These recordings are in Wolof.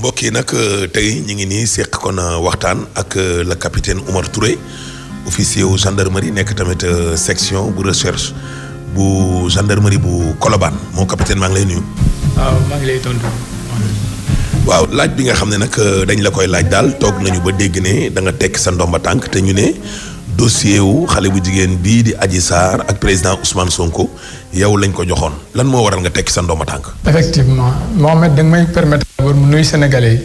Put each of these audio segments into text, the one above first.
mbokk yi nag tey ñu ngi nii seq kon waxtaan ak le capitaine Oumar Touré officier wu gendarmerie nekk tamit section bu recherche bu gendarmerie bu Colobane moom capitaine maa ngi lay nuyu. waaw maa ngi lay tontu. waaw laaj bi nga xam ne nag dañ la koy laaj daal toog nañu ba dégg ne da nga tekk sa ndomba tànk te ñu ne dossier wu xale bu jigéen bii di Adji Sarr ak président Ousmane Sonko yow lañ ko joxoon lan moo waral nga tekki sa ndomba tànk. effectivement Mohamed da nga may permettre d'abord mu nuyu Sénégalais yi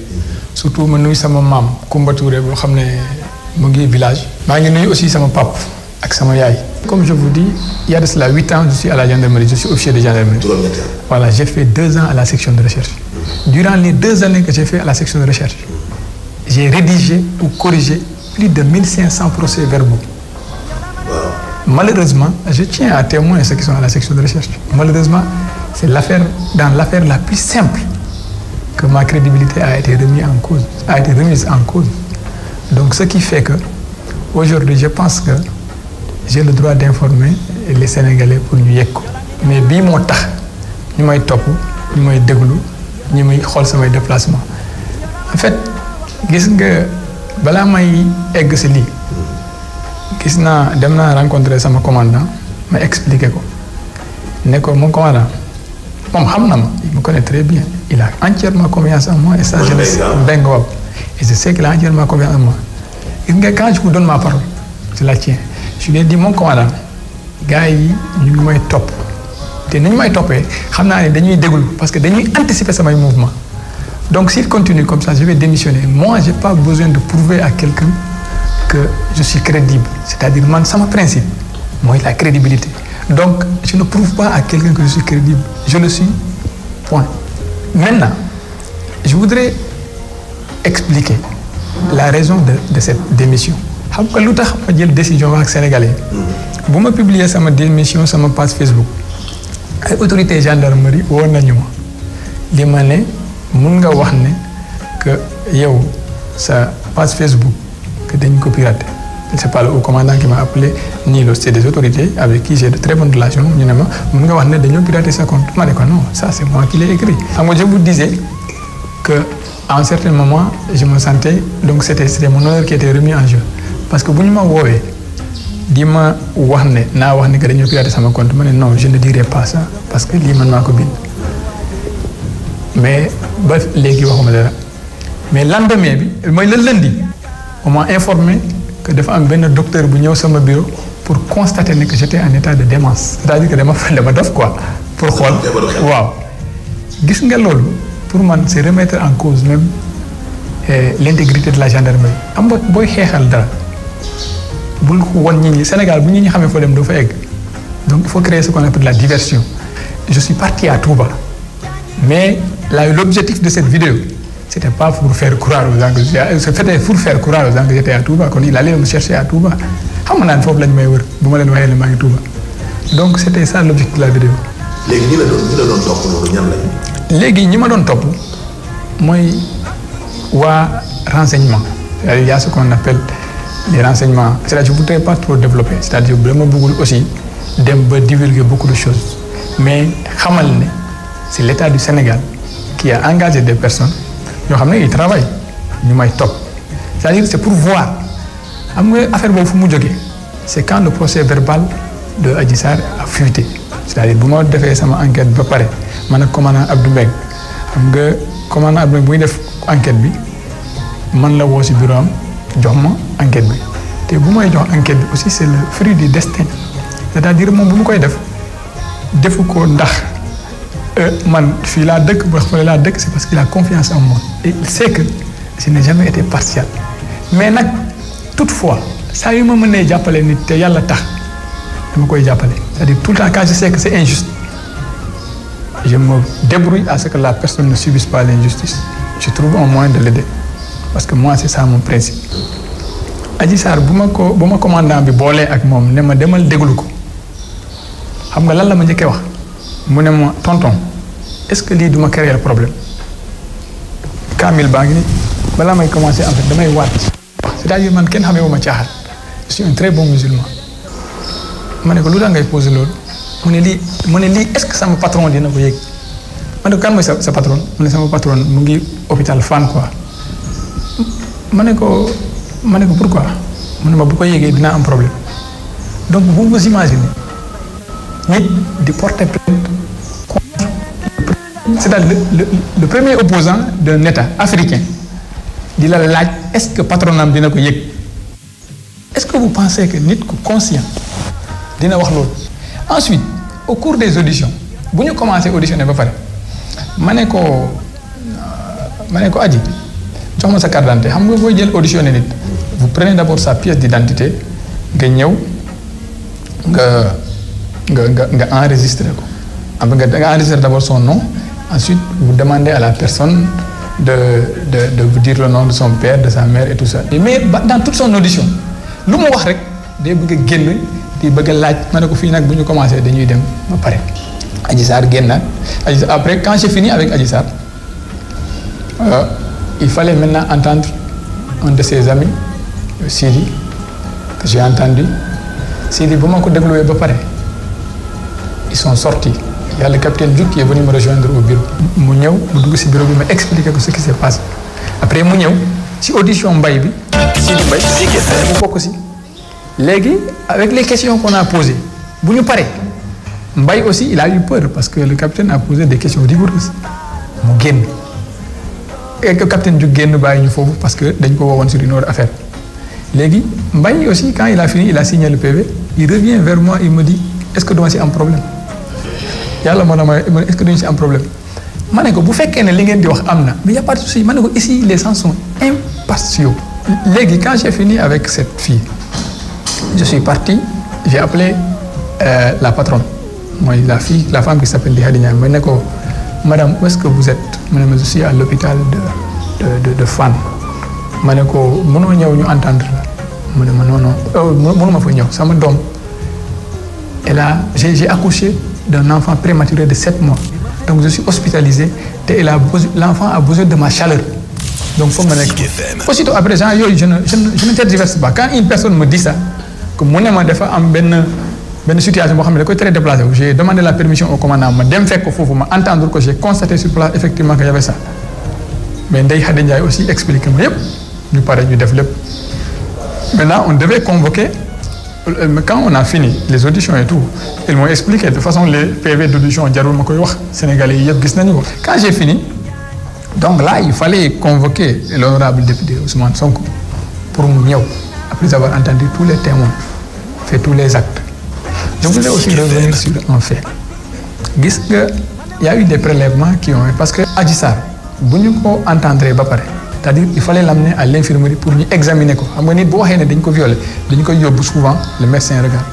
surtout ma nuyu sama maam Koumba Touré boo xam ne mu ngi village. maa ngi nuyu aussi sama pap ak sama yaay. comme je vous dis il y a de cela 8 ans je suis à la gendarmerie je suis officier de gendarmerie. Voilà j'ai fait 2 ans à la section de recherche. Durant les 2 années que j'ai fait à la section de recherche j'ai rédigé ou corrigé plus de 1500 procès-verbaux. Malheureusement, je tiens à témoigner ceux qui sont à la section de recherche. Malheureusement, c'est l'affaire la plus simple que ma crédibilité a été remise en cause. Donc ce qui fait que aujourd'hui, je pense que j'ai le droit d'informer les Sénégalais pour ñu yegg ko. Mais bii moo tax ñu may topp ñu may déglu ñu may xool samay déplacement. En fait, gis nga balaa may egg si lii gis naa dem naa rencontrer sama commandant ma expliqué ko ne ko mon commandant moom xam na ma il me connaît très bien il a entièrement confiance en moi et ça je le sais Mbengue waaw et je sais qu'il a entièrement confiance en moi gis nga quand je vous donne ma parole je la tiens je lui ai dit mon commandant gars yi ñu ngi may topp te ni ñu may toppee xam naa ne dañuy déglu parce que dañuy anticiper samay mouvement donc s'il continue comme ça je vais démissionner moi j'ai pas besoin de prouver à quelqu'un que je suis crédible c'est-à-dire man sama principe mooy la crédibilité donc je ne prouve pas à quelqu'un que je suis crédible je le suis point. Maintenant je voudrais expliquer la raison de cette démission xam nga lu tax ma jël décision wax ak sénégalais bu ma publier sama démission sama page Facebook ay autorités gendarmerie woon nañu ma li ma ne mun nga wax ne que yow sa page Facebook que dañ ko piraté c'est pas le haut commandant qui m'a appelé ni le c'est des autorités avec qui j'ai de très bonnes relations ñu ne ma mun nga wax ne dañoo piraté sa compte ma ne ko non ça c'est moi qui l'ai écrit. xam nga je vous disais que à un certain moment je me sentais donc c'était mon honneur qui était remis en jeu parce que bu ñu ma woowee di ma wax ne naa wax ne que dañoo piraté sama compte ma ne non je ne dirai pas ça parce que lii man maa ko bind. mais ba léegi waxuma dara mais lendemain bi mooy le lundi on m'a informé que dafa am benn docteur bu ñëw sama bureau pour constater ne que j'étais en état de démence c'est-à-dire que dama dof quoi pour xool waaw gis nga loolu pour man c'est remettre en cause même l'intégrité de la gendarmerie am nga booy xeexal dara bul ko won nit ñi Sénégal bu nit ñi xamee foo dem doo fa egg donc il faut créer ce qu'on appelle la diversion je suis parti à Touba mais l'objectif de cette vidéo c'était pas pour faire croire aux gens que c'était pour faire croire aux gens que j'étais à Touba kon il allait me chercher à Touba xam nga naan foofu lañ may wër bu ma leen waxee ne maa ngi Touba donc c'était ça l'objectif de la vidéo. léegi ñi la doon topp loolu ñan lañ. léegi ñi ma doon topp mooy waa renseignement c'est-à-dire il y a ce qu'on appelle les renseignements c'est-à-dire je voudrais pas trop développer c'est-à-dire dama bëggul aussi dem ba divulguer beaucoup de choses mais xamal ne c'est l'État du Sénégal qui a engagé des personnes ñoo xam ne ils travaillent ñu may topp c'est-à-dire c'est pour voir xam nga affaire boobu fu mu jógee c'est quand le procès verbal de Adji Sarr a fuité c'est-à-dire bu ma defee sama enquête ba pare man ak commandant Abdou Mbengue xam nga commandant Abdou Mbengue bu ñu def enquête bi man la woo ci bureau am jox ma enquête bi te bu may jox enquête bi aussi c'est le fruit du destin c'est-à-dire moom bu mu koy defu ko ndax man fii laa dëkk ba xoolee laa dëkk c'est parce qu'il a confiance en moi et il sait que je n'ai jamais été partial mais nag toutefois saa yu ma mënee jàppale nit te yàlla tax dama koy jàppale c'est-à-dire tout le temps quand je sais que c'est injuste je me débrouille à ce que la personne ne subisse pas l'injustice je trouve un moyen de l'aider parce que moi c'est ça mon principe. Adji Sarr bu ma commandant bi boolee ak moom ne ma demal déglu ko xam nga lan la ma njëkkee wax. mu ne ma tonton est-ce que lii duma créer problème Kamil baa ngi ni balaa may commencer en fait damay waat c'est-à-dire man kenn xamee wu ma caaxaan je suis un très bon musulman ma ne ko lu tax ngay poser loolu mu ne lii est-ce que sama patron dina ko yëg ma ne ko kan mooy sa patron mu ne sama patron mu ngi hôpital Fann quoi ma ne ko pourquoi mu ne ma bu ko yéegee dinaa am problème donc vous vous imaginez nit di porter plainte contre c'est-à-dire le premier opposant d'un État africain di la laaj est-ce que patronam dina ko yëg est-ce que vous pensez que nit ku conscient dina wax loolu. Ensuite au cours des auditions bu ñu commencé auditionner ba pare ma ne ko Adji jox ma sa carte d'identité xam nga booy jël auditionner nit vous prenez d'abord sa pièce d'identité nga ñëw nga enregistrer ko nga enregistrer d'abord son nom ensuite vous demandez à la personne de vous dire le nom de son père de sa mère et tout ça. Mais dans toute son audition lu mu wax rek day bëgg a génn di bëgg a laaj ma ne ko fii nag bu ñu commencé dañuy dem ba pare. Adji Sarr génnaat après quand j'ai fini avec Adji Sarr il fallait maintenant entendre un de ses amis Sidi que j'ai entendu Sidi bu ma ko dégluwee ba pare ils sont sortis. Il y a le capitaine Diouf qui est venu me rejoindre au bureau. mu ñëw mu dugg ci bureau bi ma expliqué ko ce qui s'est passé après mu ñëw ci audition Mbaye bi Sidi Mbaye mu bokk ci léegi avec les questions qu'on a posées bu ñu paree Mbaye aussi il a eu peur parce que le capitaine a posé des questions rigoureuses mu génn et que capitaine Diouf génn bàyyi ñu foofu parce que dañ ko woowoon sur une autre affaire léegi Mbaye aussi quand il a fini il a signé le PV il revient vers moi il me dit est-ce que duma ci am problème yàlla moo na ma est-ce que duñu ci am problème ma ne ko bu fekkee ne li ngeen di wax am na mais y a pas de souci ma ne ko ici les gens sont impatients. Léegi quand j'ai fini avec cette fille je suis parti j'ai appelé la patronne mooy la femme qui s'appelle Khady Niang ma ne ko madame où est-ce que vous êtes ma ne ma je suis à l'hôpital de Fann ma ne ko mënoo ñëw ñu entendre la mu ne ma non mënuma fa ñëw sama doom j'ai accouché d'un enfant prématuré de 7 mois donc je suis hospitalisé te l'enfant a besoin de ma chaleur donc foog ma nekk aussitôt après genre yooyu je ne tergiverse pas quand une personne me dit ça que mu ne ma dafa am benn situation boo xam ne da koy très déplacé wu j'ai demandé la permission au commandant ma dem fekk ko foofu ma entendre que j'ai constaté sur place effectivement que y avait ça mais Ndeye Khady Ndiaye aussi expliqué ma yëpp ñu pare ñu def lépp maintenant on devait convoquer quand on a fini les auditions et tout ils m'ont expliqué de toute façon les PV d'audition jarul ma koy wax Sénégalais yi yëpp gis nañu ko quand j'ai fini donc là il fallait convoquer l'honorable député Ousmane Sonko pour mu ñëw après avoir entendu tous les témoins fait tous les actes je voulais aussi revenir sur un fait gis nga y a eu des prélèvements qui ont parce que Adji Sarr bu ñu ko entendre ba pare c'est-à-dire il fallait l'amener à l'infirmerie pour ñu examiner ko xam nga nit bu waxee ne dañ ko violer dañ koy yóbbu souvent le médecin regarde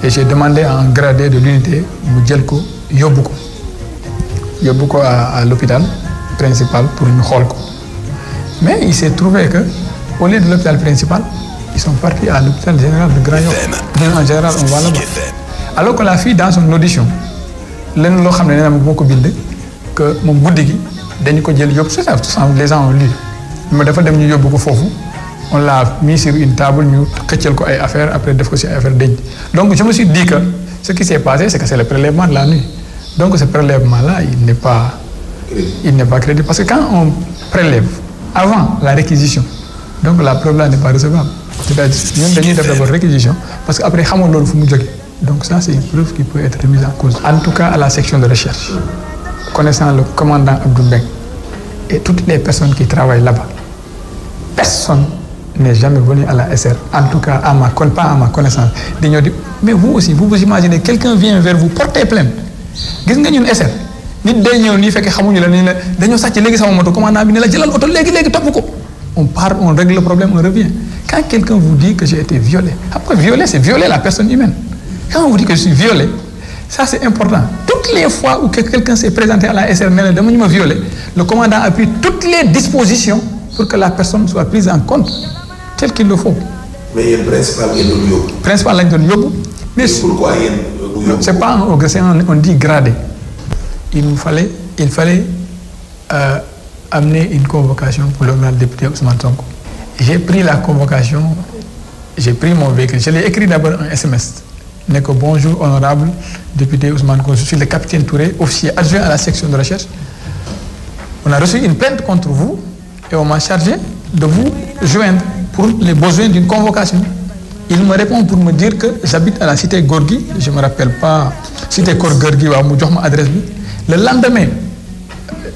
et j'ai demandé à un gradé de l'unité mu jël ko yóbbu ko à l'hôpital principal pour ñu xool ko mais il s'est trouvé que au lieu de l'hôpital principal ils sont partis à l'hôpital général de Grand Yoff en général on va là-bas alors que la fille dans son audition lenn loo xam ne nee na moo ko bind que moom guddi gi dañu ko jël yóbbu c'est ça les gens ont lu mais dafa dem ñu yóbbu ko foofu on l'a mis sur une table ñu xëccal ko ay affaires après def ko ci ay affaires denc donc je me suis dit que ce qui s'est passé c'est que c'est le prélèvement de la nuit donc ce prélèvement là il n'est pas crédible parce que quand on prélève avant la réquisition donc la preuve là n'est pas recevable c'est-à-dire ñun dañuy def d'abord réquisition parce que après xamoon loolu fu mu jógee donc ça c'est une preuve qui peut être remise en cause en tout cas à la section de recherche connaissant le commandant Abdou Mbengue et toutes les personnes qui travaillent là-bas personne n'est jamais venu à la SR en tout cas pas à ma connaissance di ñëw di mais vous aussi vous imaginez quelqu'un vient vers vous porter plainte gis nga ñun SR nit day ñëw nii fekk xamuñu la ni la dañoo sàcc léegi sama moto commandant bi ne la jëlal oto léegi topp ko on part on règle le problème on revient quand quelqu'un vous dit que j'ai été violé après violer c'est violer la personne humaine quand on vous dit que je suis violé ça c'est important toutes les fois où quelqu'un s'est présenté à la SR ne la dama ñu ma violé le commandant a pris toutes les dispositions pour que la personne soit prise en compte tel qu'il le faut. mais yéen principal ngeen doon yóbbu. principal lañ doon yóbbu. mais pourquoi yéen yóbbu. c'est pas on dit gradé. il fallait amener une convocation pour l'honorable député Ousmane Sonko. J'ai pris la convocation j'ai pris mon véhicule je l'ai écrit d'abord un SMS ne ko bonjour honorable député Ousmane Sonko, je suis le capitaine Touré, officier adjoint à la section de recherche. On a reçu une plainte contre vous et on m'a chargé de vous joindre pour les besoins d'une convocation. Il me répond pour me dire que j'habite à la cité Gorgui, je ne me rappelle pas, cité Gorgui, mu jox ma adresse bi. Le lendemain,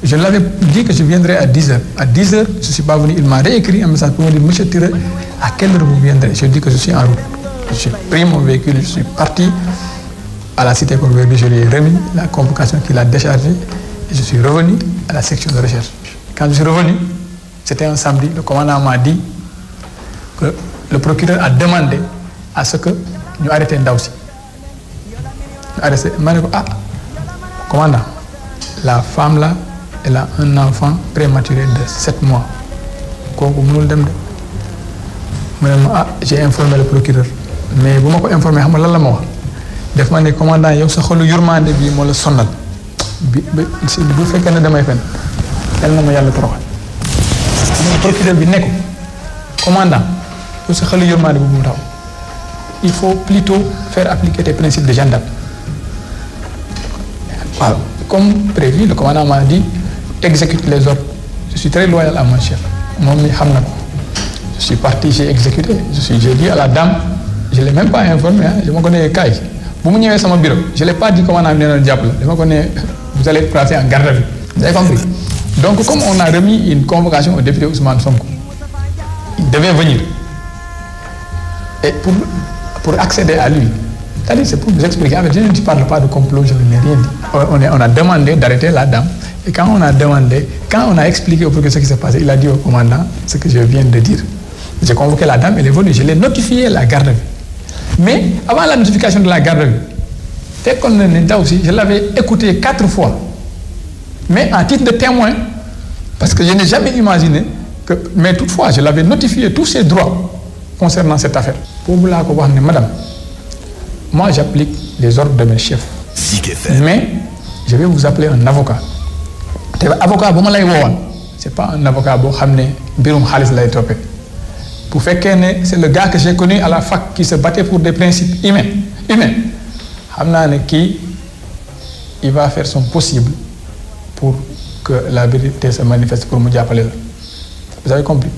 je l'avais dit que je viendrais à 10h. À 10h, je ne suis pas venu. Il m'a réécrit un message pour me dire, monsieur Touré, à quelle heure vous viendrez? Je dis que je suis en route. J'ai pris mon véhicule, je suis parti à la cité Gorgui, je lui ai remis la convocation qu'il a déchargée et je suis revenu à la section de recherche. Quand je suis revenu, c'était un samedi, le commandant m'a dit que le procureur a demandé à ce que nous arrêtions Ndaw-Si. Commandant, la femme là, elle a un enfant prématuré de 7 mois. J'ai informé le procureur. Mais vous m'avez informé, je ne sais pas si commandant, yow sa xolu yurmande bi mo la sonal. Bu fekkene damay fen. Yalla na ma yalla toroxal. Le procureur bi ne ko commandant, yow sa xolu yurmande bu mu taw. Il faut plutôt faire appliquer les principes de gendarme. Voilà. Comme prévu, le commandant m'a dit exécute les ordres. Je suis très loyal à mon chef. Je suis parti, j'ai exécuté. J'ai dit à la dame, je ne l'ai même pas informé, je me connais Kai. Vous me venez à mon bureau, je ne l'ai pas dit comment on a mené le diable. Je me connais, vous allez passer en garde à vue. Vous avez compris? Donc, comme on a remis une convocation au député Ousmane Sonko, il devait venir. Et pour accéder à lui, c'est pour vous expliquer. Je ne parle pas de complot, je n'ai rien dit. On a demandé d'arrêter la dame. Et quand on a expliqué au procureur ce qui s'est passé, il a dit au commandant ce que je viens de dire. J'ai convoqué la dame, elle est venue, je l'ai notifié la garde à vue. Mais avant la notification de la garde à vue, dès qu'on était aussi, je l'avais écouté 4 fois. Mais en titre de témoin, parce que je n'ai jamais imaginé que. Mais toutefois, je l'avais notifié tous ses droits concernant cette affaire. Pour vous la dire, madame, moi j'applique les ordres de mes chefs. Mais je vais vous appeler un avocat. Avocat, c'est pas un avocat qui pour faire que c'est le gars que j'ai connu à la fac qui se battait pour des principes humains. Il va faire son possible pour que la vérité se manifeste pour me dire. Vous avez compris?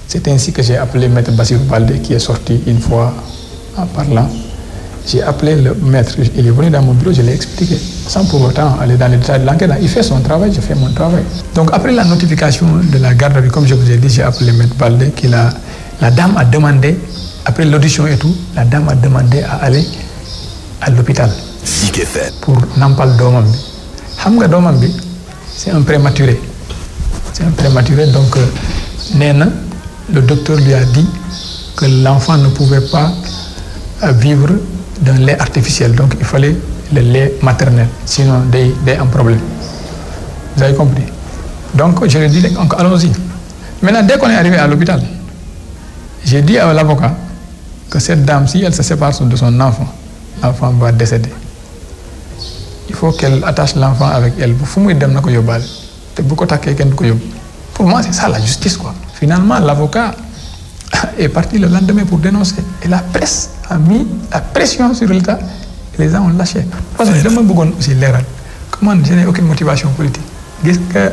C'est ainsi que j'ai appelé Maître Bassirou Baldé qui est sorti une fois en parlant. J'ai appelé le maître, il est venu dans mon bureau, je l'ai expliqué, sans pour autant aller dans les détails de l'enquête. Il fait son travail, je fais mon travail. Donc après la notification de la garde à vue, comme je vous ai dit, j'ai appelé Maître Baldé, la dame a demandé, après l'audition et tout, la dame a demandé à aller à l'hôpital pour Nampal Domambi. Hamga Domambi, c'est un prématuré. C'est un prématuré, donc le docteur lui a dit que l'enfant ne pouvait pas vivre d'un lait artificiel, donc il fallait le lait maternel, sinon il y a un problème. Vous avez compris? Donc je lui ai dit, allons-y. Maintenant, dès qu'on est arrivé à l'hôpital, j'ai dit à l'avocat que cette dame, si elle se sépare de son enfant, l'enfant va décéder. Il faut qu'elle attache l'enfant avec elle. Pour moi, c'est ça la justice, quoi. Finalement, l'avocat est parti le lendemain pour dénoncer. Et la presse a mis la pression sur l'État et les gens ont lâché. Parce que je me dis aussi l'erreur. Comment je n'ai aucune motivation politique. Qu'est-ce que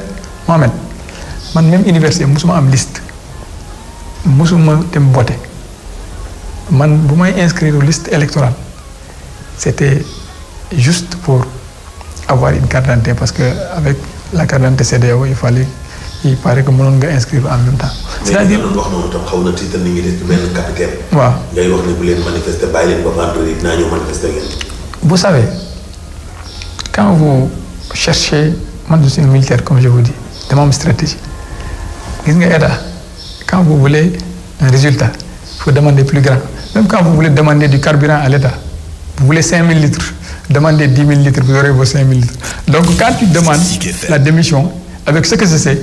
Mohamed, même université, je suis en liste. Je suis voté. Je inscrire aux listes électorales. C'était juste pour avoir une carte d'identité parce qu'avec la carte d'identité CEDEAO, il paraît que mon gars inscrire en même temps. C'est-à-dire vous savez, quand vous cherchez, moi je suis un militaire comme je vous dis, de ma stratégie. Quand vous voulez un résultat, il faut demander plus grand. Même quand vous voulez demander du carburant à l'État, vous voulez 5000 litres, demandez 10 000 litres, vous aurez vos 5000 litres. Donc quand tu demandes la démission, avec ce que je sais,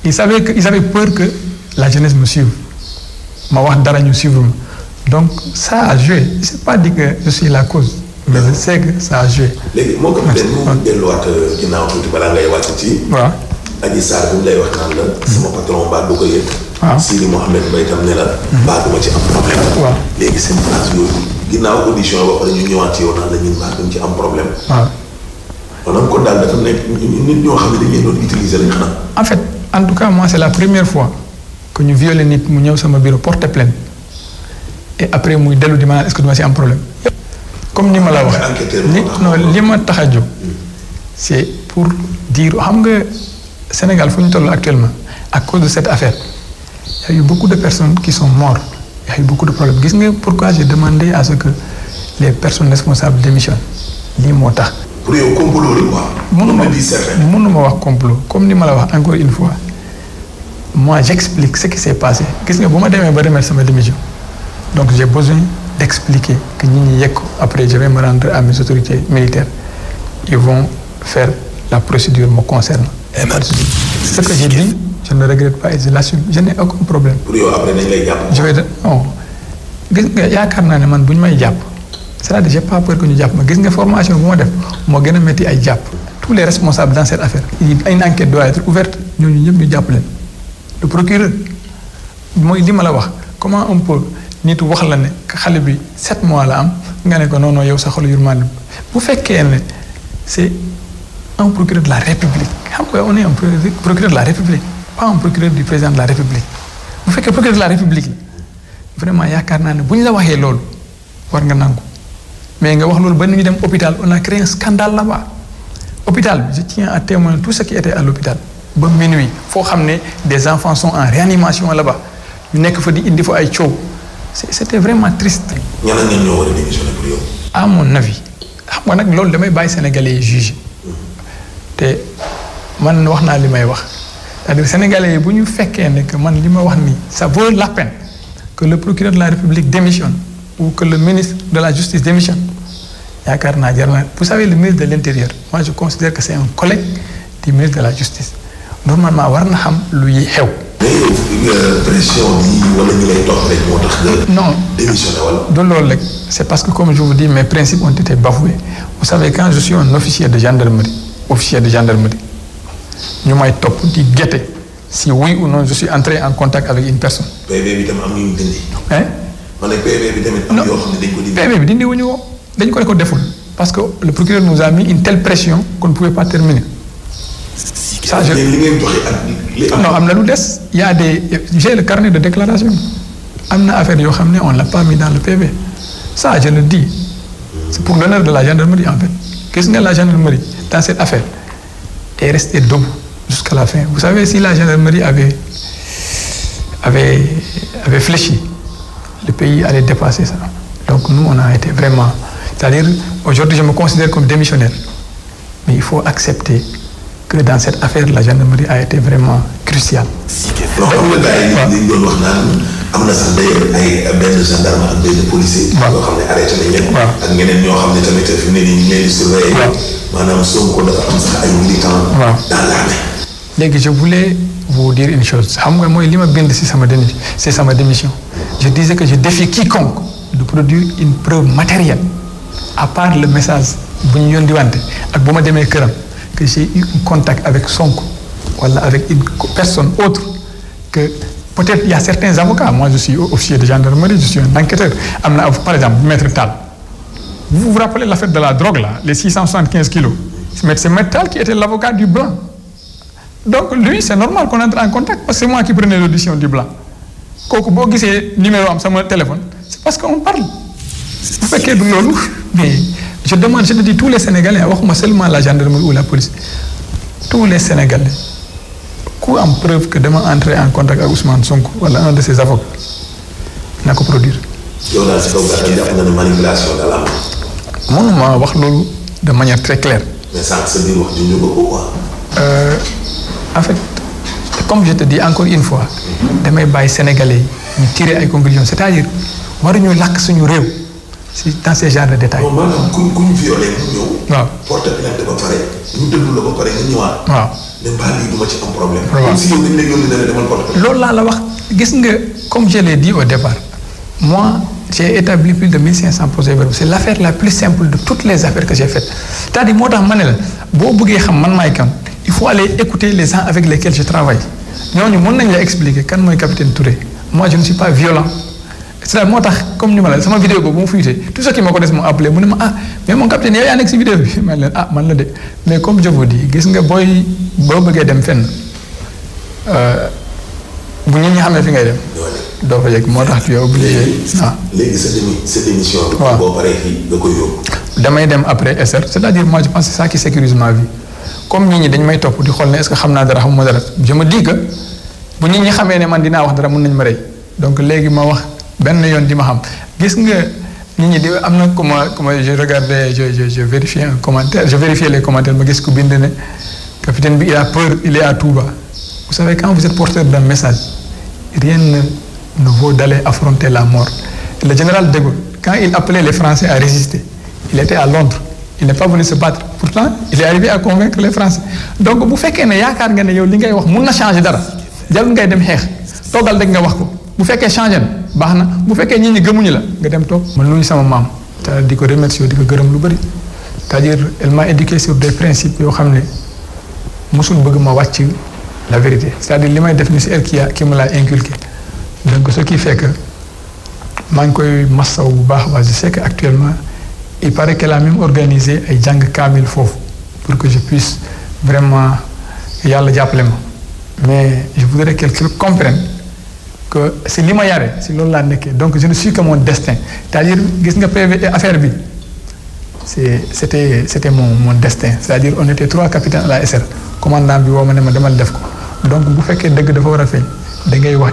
ils avaient peur que la jeunesse me suive. Donc ça a joué. Je ne sais pas dire que je suis la cause, mais je sais que ça a joué. Adji Sarr bi mu lay wax naan la sama patron baat du ko yëg. Sidi Mohamed Mbaye tam ne la baatuma ci am problème. Léegi seen place yooyu ginnaaw audition ba pare ñu ñëwaat ci yow naan la ñun maa dañ ci am problème. waaw. maanaam kon daal dafa nekk nit ñoo xam ne dañ leen doon utiliser lañ xanaa. en fait en tout cas moi c'est la première fois que ñu violé nit mu ñëw sama bureau porter plainte et après muy dellu di ma naan est-ce que duma si am problème. comme ni ma la wax non li ma tax a jóg c'est pour dire xam nga Sénégal fu ñu toll actuellement à cause de cette affaire il y a eu beaucoup de personnes qui sont mortes il y a eu beaucoup de problèmes gis nga pourquoi j'ai demandé à ce que les personnes responsables démissionnent lii moo tax. pour yow complot la quoi. mënuma wax complot comme ni ma la wax encore une fois moi j'explique ce qui s'est passé gis nga bu ma demee ba remettre sama démission donc j'ai besoin d'expliquer que ñi ñi yegg ko après je vais me rendre à mes autorités militaires ils vont faire la procédure me concernant. Ce que j'ai dit je ne regrette pas et je l'assume je n'ai aucun problème. pour yow après dañ lay jàpp. je vais non gis nga yaakaar naa ne man bu ñu may jàpp c'est-à-dire j'ai pas peur que ñu jàpp ma gis nga formation bu ma def moo gën a métti ay jàpp. tous les responsables dans cette affaire une enquête doit être ouverte ñooñu ñëpp ñu jàpp leen le procureur mooy li ma la wax comment on peut nit wax la ne xale bi 7 mois la am nga ne ko non non yow sa xolu yurmande bu fekkee ne c'est un procureur de la République xam nga on est un procureur de la République pas un procureur du président de la République bu fekkee procureur de la République la vraiment yaakaar naa ne bu ñu la waxee loolu war nga nangu mais nga wax loolu ba nit ñi dem hôpital on a créé un scandale là-bas. hôpital bi je tiens à témoigner tout ce qui était à l'hôpital ba minuit foo xam ne des enfants sont en réanimation là-bas ñu nekk fa di indi fa ay coow c'était vraiment triste. ñan ak ñan ñoo war a démissionner pour yow. à mon avis xam nga nag loolu damay bàyyi sénégalais yi juge te man wax naa li may wax c'est-à-dire sénégalais yi bu ñu fekkee ne que man li ma wax nii ça vaut la peine que le procureur de la République démissionne ou que le ministre de la Justice démissionne. yaakaar naa jar na vous savez le ministre de l'Intérieur moi je considère que c'est un collègue du ministre de la Justice normalement war na xam luy xew. mais pression bi wala ñu lay topp rek moo tax nga. non démissionné wala. du loolu rek c'est parce que comme je vous dis mes principes ont été bafoués vous savez quand je suis un officier de gendarmerie ñu may topp di guetter si oui ou non je suis entré en contact avec une personne. PV bi tam am ñu dindi. hein. ma ne PV bi tamit am yoo xam ne dañ ko dindi. PV bi dindi wuñu ko. dañu ko deful parce que le procureur nous a mis une telle pression qu'on ne pouvait pas terminer. ça je li ngeen joxe ak li am. non am na lu des y a des j'ai le carnet de déclaration am na affaire yoo xam ne on l'a pas mis dans le PV ça je le dis c'est pour l'honneur de la gendarmerie en fait gis nga la gendarmerie dans cette affaire est restée debout jusqu'à la fin vous savez si la gendarmerie avait fléchi le pays allait dépasser ça donc nous on a été vraiment. C'est-à-dire, aujourd'hui, je me considère comme démissionnaire. Mais il faut accepter que dans cette affaire, la gendarmerie a été vraiment cruciale. non xam nga gars yi doon wax naan am na sax d'ailleurs ay benn gendarme ak benn policier. yoo xam ne arrêté nañ leen. ak ñeneen ñoo xam ne tamit fi mu ne nii ñu ngi leen di surveiller. maanaam Sonko dafa am sax ay militants. dans l'armée. léegi je voulais vous dire une chose xam nga mooy li ma bind ci sama démission je disais que je défie quiconque de produire une preuve matérielle. à part le message bu ñu yónni wante ak bu ma demee këram que j'ai eu un contact avec Sonko wala avec une personne autre que peut-être il y a certains avocats moi je suis officier de gendarmerie je suis un enquêteur am na par exemple maître Tall vous vous rappelez l'affaire de la drogue là les 675 kilos c'est maître Tall qui était l'avocat du blanc donc lui c'est normal qu'on entre en contact parce que c'est moi qui prenais l'audition du blanc kooku boo gisee numéro am sama téléphone c'est parce qu'on parle bu fekkee du loolu mais je te dis tous les Sénégalais waxuma seulement la gendarmerie ou la police tous les Sénégalais ku am preuve que dama entrer en contact ak Ousmane Sonko wala un de ses avocats na ko produire. yow daal si kaw gàttal jàpp nga ne manipulation daal am. mënuma wax loolu de manière très claire. mais sànq sa biir wax dëgg ko quoi. En fait comme je te dis encore une fois damay bàyyi Sénégalais yi ñu tirer ay conclusions c'est-à-dire waruñu làkk suñu réew. si dans ces genres de détails. non maanaam ku ñu violé mu ñëw. waaw porte plainte ba pare ñu déglu la ba pare nga ñëwaat. waaw ne mbaa lii du ma ci am problème. waaw comme si yow dañu la yónni ne la demal porte plainte. loolu laa la wax gis nga comme je l'ai dit au départ moi j'ai établi plus de 1500 procès-verbaux c'est l'affaire la plus simple de toutes les affaires que j'ai faites c'est-à-dire moo tax ma ne la boo bëggee xam man maay kan il faut aller écouter les gens avec lesquels je travaille ñooñu mën nañ la expliquer kan mooy capitaine Touré moi je ne suis pas violent c'est moo tax comme ni ma la sama vidéo boobu mu fuité tout ce qui ma ko des mu appelé mu ne ma mais mon capitaine yow yaa nekk si vidéo bi man leen man la de mais comme je vous dis gis nga boo bëggee dem fenn bu nit ñi xamee fi ngay dem. doo fa yegg moo tax tu es obligé. léegi cette émission. waaw boo paree fii nga koy yóbbu. damay dem après SR c'est-à-dire moi je pense que c'est ça qui sécurise ma vie comme nit ñi dañ may topp di xool ne est-ce que xam naa dara xamuma dara je me dis que bu nit ñi xamee ne man dinaa wax dara mun nañ ma rey donc léegi ma wax benn yoon di ma xam gis nga nit ñi di am na comment je regardais je vérifiais un commentaire je vérifiais les commentaires ma gis ko bind ne capitaine bi il a peur il est à Touba. Vous savez, quand vous êtes porteur d'un message, rien ne vaut d'aller affronter la mort. Le général de Gaulle, quand il appelait les Français à résister, il était à Londres. Il n'est pas venu se battre. Pourtant, il est arrivé à convaincre les Français. Donc, bu fekkee ne yaakaar nga ne yow li ngay wax mun na changer dara jarul ngay dem xeex toogal rek nga wax ko bu fekkee changer na baax na bu fekkee ñi gëmuñu la nga dem toog. man nuyu sama maam te di ko remercier di ko gërëm lu bëri c'est-à-dire elle m'a éduqué sur des principes yoo xam ne mosul bëgg ma wàcc. La vérité c'est-à-dire li may def ni c'est elle qui me l'a inculqué donc ce qui fait que maa ngi koy massaw bu baax a baax je sais que actuellement il paraît qu'elle a même organisé ay jàng kaamil foofu pour que je puisse vraiment yàlla jàppale ma mais je voudrais qu'elle comprenne que c'est li ma yare si loolu laa nekkee donc je ne suis que mon destin c'est-à-dire gis nga PV affaire bi c'était mon destin c'est-à-dire on était 3 capitaines à la SR commandant bi woo ma ne ma demal def ko donc bu fekkee dëgg dafa war a feeñ da ngay wax